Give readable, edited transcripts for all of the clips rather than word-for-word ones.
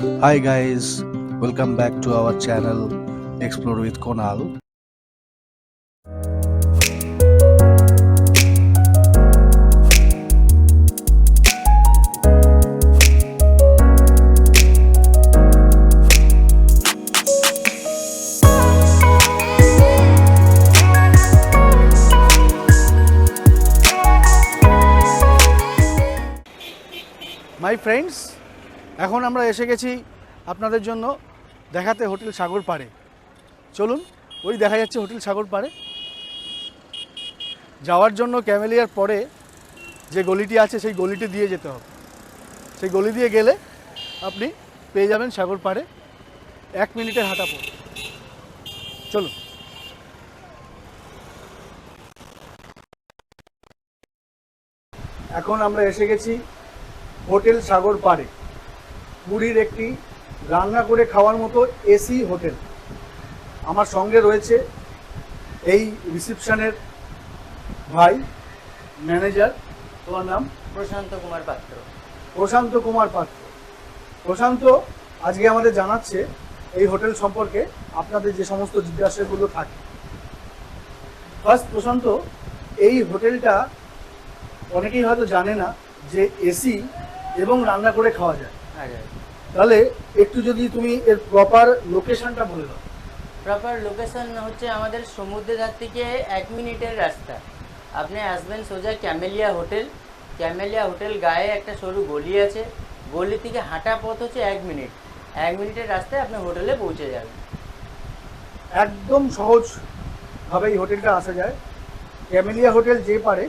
Hi guys, welcome back to our channel Explore with Kunal. My friends, এখন আমরা এসে গেছি আপনাদের জন্য দেখাতে হোটেল সাগর পাড়ে। চলুন, ওই দেখা যাচ্ছে হোটেল সাগর পাড়ে। যাওয়ার জন্য ক্যামেলিয়ার পরে যে গলিটি আছে সেই গলিটি দিয়ে যেতে হবে। সেই গলি দিয়ে গেলে আপনি পেয়ে যাবেন সাগর পাড়ে, 1 মিনিটের হাঁটা পথ। চলুন। এখন আমরা এসে গেছি হোটেল সাগর পাড়ে, পুরীর একটি রান্না করে খাওয়ার মতো এসি হোটেল। আমার সঙ্গে রয়েছে এই রিসেপশনের ভাই, ম্যানেজার। তোমার নাম? প্রশান্ত কুমার পাত্র। প্রশান্ত কুমার পাত্র। প্রশান্ত আজকে আমাদের জানাচ্ছে এই হোটেল সম্পর্কে আপনাদের যে সমস্ত জিজ্ঞাসাগুলো থাকে। ফার্স্ট প্রশান্ত, এই হোটেলটা অনেকেই হয়তো জানে না যে এসি এবং রান্না করে খাওয়া যায়। তাহলে একটু যদি তুমি এর প্রপার লোকেশনটা বলে দাও। প্রপার লোকেশন হচ্ছে আমাদের সমুদ্রের ধার থেকে 1 মিনিটের রাস্তা। আপনি আসবেন সোজা ক্যামেলিয়া হোটেল। ক্যামেলিয়া হোটেল গায়ে একটা সরু গলি আছে, গলি থেকে হাঁটা পথ হচ্ছে 1 মিনিট। 1 মিনিটের রাস্তায় আপনি হোটেলে পৌঁছে যাবেন। একদম সহজভাবে এই হোটেলটা আসা যায়। ক্যামেলিয়া হোটেল যে পারে,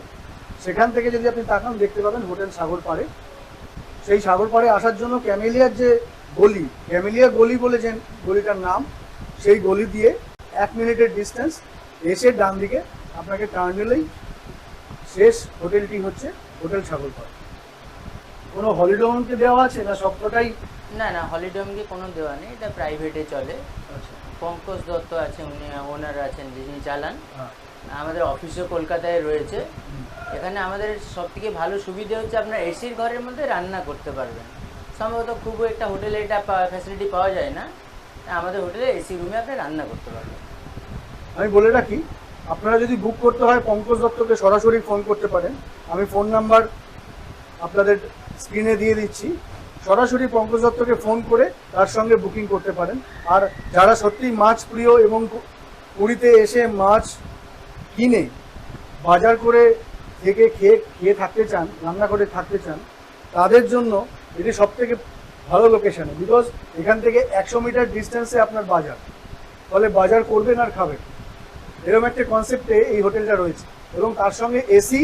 সেখান থেকে যদি আপনি তাকান দেখতে পাবেন হোটেল সাগর পাড়ে। সেই সাগর পাড়ে আসার জন্য ক্যামেলিয়ার যে গলি, ক্যামেলিয়া গলি বলে যে গলিটার নাম, সেই গলি দিয়ে 1 মিনিটের ডিস্টেন্স এসে ডান দিকে আপনাকে টার্ন নিলেই শেষ হোটেলটি হচ্ছে হোটেল সাগর পাড়ে। কোনো হলিডে হোমকে দেওয়া আছে না সবকটাই? না না, হলিডে হোমকে কোনো দেওয়া নেই, এটা প্রাইভেটে চলে। আচ্ছা। পঙ্কজ দত্ত আছে, উনি ওনার আছেন, যিনি চালান। আমাদের অফিসও কলকাতায় রয়েছে। এখানে আমাদের সবথেকে ভালো সুবিধা হচ্ছে আপনার এসির ঘরের মধ্যে রান্না করতে পারবেন। সম্ভবত খুব একটা হোটেলে এটা ফ্যাসিলিটি পাওয়া যায় না। আমাদের হোটেলে এসি রুমে আপনি রান্না করতে পারবেন। আমি বলে রাখি, আপনারা যদি বুক করতে হয় পঙ্কজ দত্তকে সরাসরি ফোন করতে পারেন। আমি ফোন নাম্বার আপনাদের স্ক্রিনে দিয়ে দিচ্ছি। সরাসরি পঙ্কজ দত্তকে ফোন করে তার সঙ্গে বুকিং করতে পারেন। আর যারা সত্যিই মাছ প্রিয় এবং পুরীতে এসে মাছ কিনে বাজার করে থেকে খেয়ে থাকতে চান, রান্না করে থাকতে চান, তাদের জন্য এটি সবথেকে ভালো লোকেশনে। বিকজ এখান থেকে 100 মিটার ডিস্টেন্সে আপনার বাজার, ফলে বাজার করবেন আর খাবেন, এরকম একটা কনসেপ্টে এই হোটেলটা রয়েছে। এবং তার সঙ্গে এসি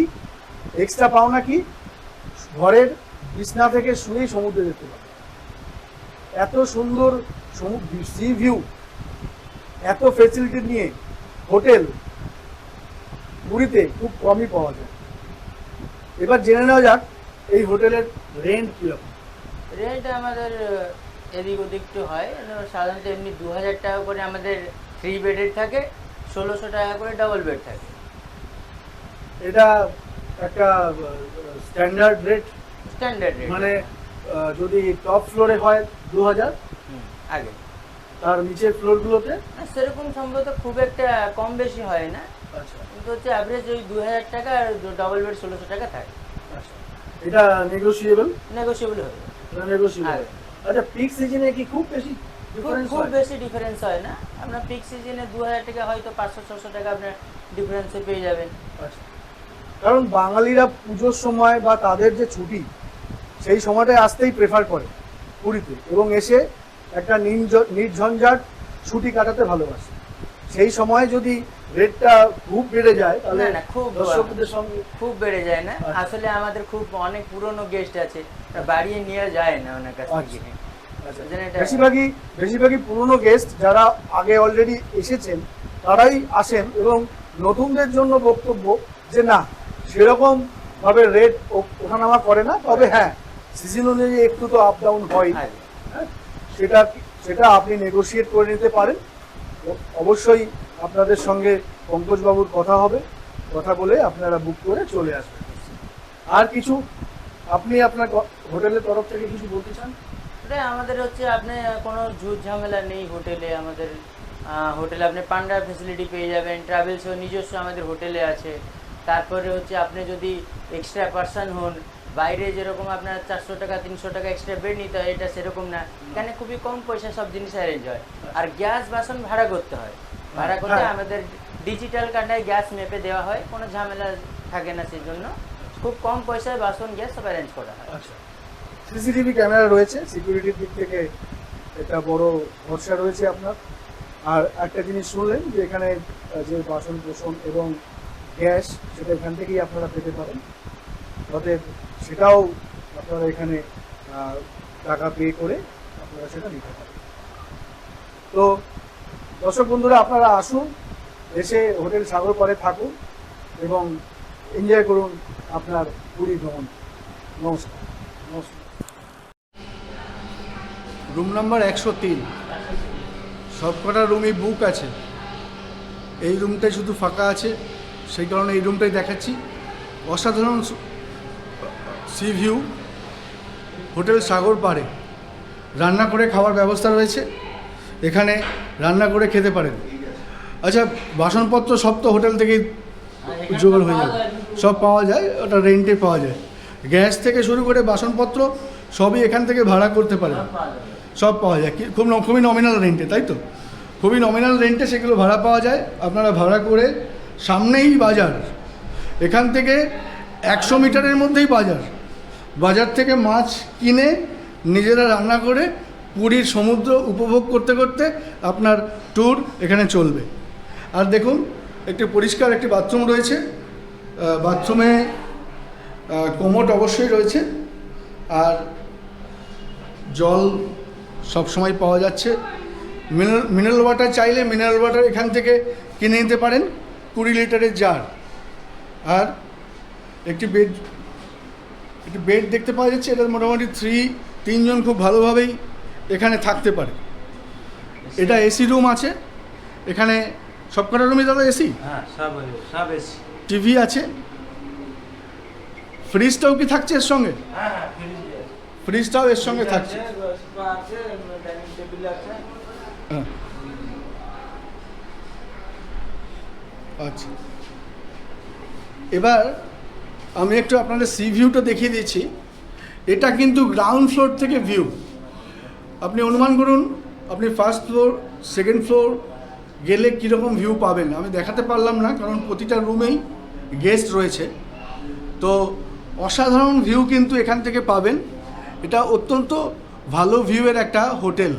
এক্সট্রা পাওনা কি, ঘরের বিছনা থেকে শুয়েই সমুদ্রে দেখতে পাবেন। এত সুন্দর সি ভিউ, এত ফেসিলিটি নিয়ে হোটেল পুরীতে খুব কমই পাওয়া যায়। এবার জেনে নেওয়া যাক এই হোটেলের রেন্ট কীরকম। রেন্ট আমাদের এদিক ওদিক একটু হয়। সাধারণত এমনি 2000 টাকা করে আমাদের 3 বেডের থাকে, 1600 টাকা করে ডাবল বেড থাকে। এটা একটা স্ট্যান্ডার্ড রেট। স্ট্যান্ডার্ড রেট মানে যদি টপ ফ্লোরে হয় 2000 আগে, তার নিচের ফ্লোরগুলোতে সেরকম সম্ভবত খুব একটা কম বেশি হয় না। আচ্ছা। কিন্তু হচ্ছে অ্যাভারেজ ওই 2000 টাকা আর ডাবল বেড 1600 টাকা থাকে। আচ্ছা, এটা নেগোশিয়েবল? নেগোশিয়েবল হবে। নেগোশিয়েবল। আচ্ছা, পিক সিজনে কি খুব বেশি ডিফারেন্স খুব হয়? বেশি ডিফারেন্স হয় না। আপনার পিক সিজনে 2000 টাকা হয়তো 500-600 টাকা আপনার ডিফারেন্সে পেয়ে যাবেন। আচ্ছা, কারণ বাঙালিরা পুজোর সময় বা তাদের যে ছুটি, সেই সময়টায় আসতেই প্রেফার করে পুরীতে, এবং এসে একটা নির্ঝঞ্ঝাট ছুটি কাটাতে ভালোবাসে। সেই সময় যদি রেটটা খুব বেড়ে যায় তাহলে না, খুব দর্শকদের সঙ্গে খুব বেড়ে যায় না। আসলে আমাদের খুব অনেক পুরনো গেস্ট আছে, বাড়িয়ে নিয়ে যায় না ওনার কাছ থেকে। বেশিরভাগই পুরনো গেস্ট যারা আগে অলরেডি এসেছেন তারাই আসেন, এবং নতুনদের জন্য বক্তব্য যে না, সেরকম ভাবে রেট ওঠানামা করে না। তবে হ্যাঁ, সিজন অনুযায়ী একটু তো আপ ডাউন হয়। সেটা আপনি নেগোশিয়েট করে নিতে পারেন। অবশ্যই আপনাদের সঙ্গে পঙ্কজবাবুর কথা হবে, কথা বলে আপনারা বুক করে চলে আসবেন। আর কিছু আপনি আপনার হোটেলের তরফ থেকে কিছু বলতে চান? ওটাই আমাদের হচ্ছে আপনি কোনো ঝুট ঝামেলা নেই হোটেলে। আমাদের হোটেলে আপনি পান্ডার ফেসিলিটি পেয়ে যাবেন, ট্রাভেলসও নিজস্ব আমাদের হোটেলে আছে। তারপরে হচ্ছে আপনি যদি এক্সট্রা পার্সন হন, বাইরে যেরকম আপনার 400 টাকা 300 টাকা এক্সট্রা বেড নিতে হয়, এটা সেরকম না। এখানে খুবই কম পয়সা সব জিনিস অ্যারেঞ্জ হয়। আর গ্যাস বাসন ভাড়া করতে হয়, ভাড়া করতে আমাদের ডিজিটাল কার্ডে গ্যাস মেপে দেওয়া হয়, কোনো ঝামেলা থাকে না। সেই জন্য খুব কম পয়সায় বাসন গ্যাস সব অ্যারেঞ্জ করা হয়। আচ্ছা, সিসিটিভি ক্যামেরা রয়েছে, সিকিউরিটির দিক থেকে এটা বড় ভরসা রয়েছে আপনার। আর একটা জিনিস শুনলেন যে এখানে যে বাসন কোসন এবং গ্যাস সেটা এখান থেকেই আপনারা পেতে পারেন, অতএব সেটাও আপনারা এখানে টাকা পে করে আপনারা সেটা নিতে পারেন। তো দর্শক বন্ধুরা, আপনারা আসুন, এসে হোটেল সাগর পাড়ে থাকুন এবং এনজয় করুন আপনার পুরী ভ্রমণ। নমস্কার। নমস্কার। রুম নাম্বার 103, সবকটা রুমই বুক আছে। এই রুমটাই শুধু ফাঁকা আছে, সেই কারণে এই রুমটাই দেখাচ্ছি। অসাধারণ সি ভিউ, হোটেল সাগর পাড়ে। রান্না করে খাওয়ার ব্যবস্থা রয়েছে, এখানে রান্না করে খেতে পারেন। আচ্ছা, বাসনপত্র সব তো হোটেল থেকেই জোগাড় হয়ে যাবে, সব পাওয়া যায়, ওটা রেন্টে পাওয়া যায়। গ্যাস থেকে শুরু করে বাসনপত্র সবই এখান থেকে ভাড়া করতে পারেন, সব পাওয়া যায়। খুবই নমিনাল রেন্টে, তাই তো? খুবই নমিনাল রেন্টে সেগুলো ভাড়া পাওয়া যায়। আপনারা ভাড়া করে, সামনেই বাজার, এখান থেকে 100 মিটারের মধ্যেই বাজার। বাজার থেকে মাছ কিনে নিজেরা রান্না করে পুরীর সমুদ্র উপভোগ করতে করতে আপনার ট্যুর এখানে চলবে। আর দেখুন, একটি পরিষ্কার একটি বাথরুম রয়েছে, বাথরুমে কোমোড অবশ্যই রয়েছে, আর জল সবসময় পাওয়া যাচ্ছে। মিনারেল ওয়াটার চাইলে মিনারেল ওয়াটার এখান থেকে কিনে নিতে পারেন, 20 লিটারের জার। আর একটি বেড দেখতে পাওয়া যাচ্ছে, এটা মোটামুটি 3 জন খুব ভালোভাবেই এখানে থাকতে পারে। এটা এসি রুম আছে, এখানে সবকটা রুমই দাদা এসি? হ্যাঁ, সব এসি। টিভি আছে, ফ্রিজটাও কি থাকছে এর সঙ্গে? হ্যাঁ, ফ্রিজটাও এর সঙ্গে থাকছে। ডাইনিং টেবিল আছে। হ্যাঁ, আচ্ছা। এবার আমি একটু আপনাদের সি ভিউটা দেখিয়ে দিচ্ছি। এটা কিন্তু গ্রাউন্ড ফ্লোর থেকে ভিউ। আপনি অনুমান করুন, আপনি ফার্স্ট ফ্লোর, সেকেন্ড ফ্লোর গেলে কীরকম ভিউ পাবেন। আমি দেখাতে পারলাম না, কারণ প্রতিটা রুমেই গেস্ট রয়েছে। তো অসাধারণ ভিউ কিন্তু এখান থেকে পাবেন। এটা অত্যন্ত ভালো ভিউয়ের একটা হোটেল।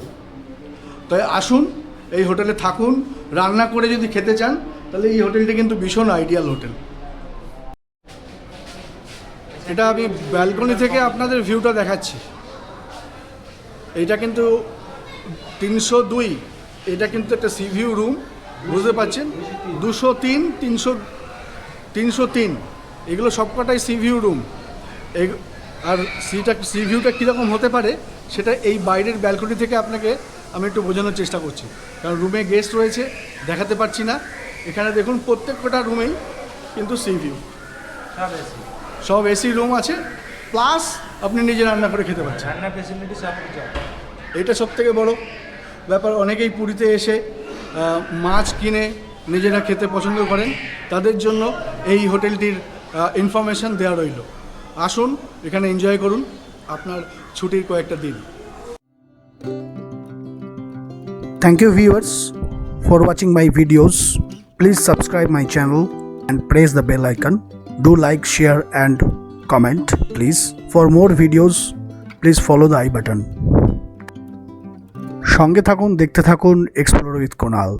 তাই আসুন, এই হোটেলে থাকুন, রান্না করে যদি খেতে চান তাহলে এই হোটেলটি কিন্তু ভীষণ আইডিয়াল হোটেল। এটা আমি ব্যালকনি থেকে আপনাদের ভিউটা দেখাচ্ছি। এইটা কিন্তু 302, এটা কিন্তু একটা সি ভিউ রুম, বুঝতে পারছেন। 203, 303 এগুলো সবকটাই সি ভিউ রুম। আর সি ভিউটা কীরকম হতে পারে সেটা এই বাইরের ব্যালকনি থেকে আপনাকে আমি একটু বোঝানোর চেষ্টা করছি, কারণ রুমে গেস্ট রয়েছে, দেখাতে পারছি না। এখানে দেখুন, প্রত্যেকটা রুমেই কিন্তু সি ভিউ, সব এসি রুম আছে, প্লাস আপনি নিজে রান্না করে খেতে পারছেন। রান্না ফ্যাসিলিটি সব কিছু। এটা সবথেকে বড় ব্যাপার। অনেকেই পুরীতে এসে মাছ কিনে নিজেরা খেতে পছন্দ করেন, তাদের জন্য এই হোটেলটির ইনফরমেশন দেওয়া রইল। আসুন, এখানে এনজয় করুন আপনার ছুটির কয়েকটা দিন। Thank you viewers for watching my videos. Please subscribe my channel and press the bell icon. Do like, share and comment please. For more videos please follow the I button. সঙ্গে থাকুন, দেখতে থাকুন explore with Kunal.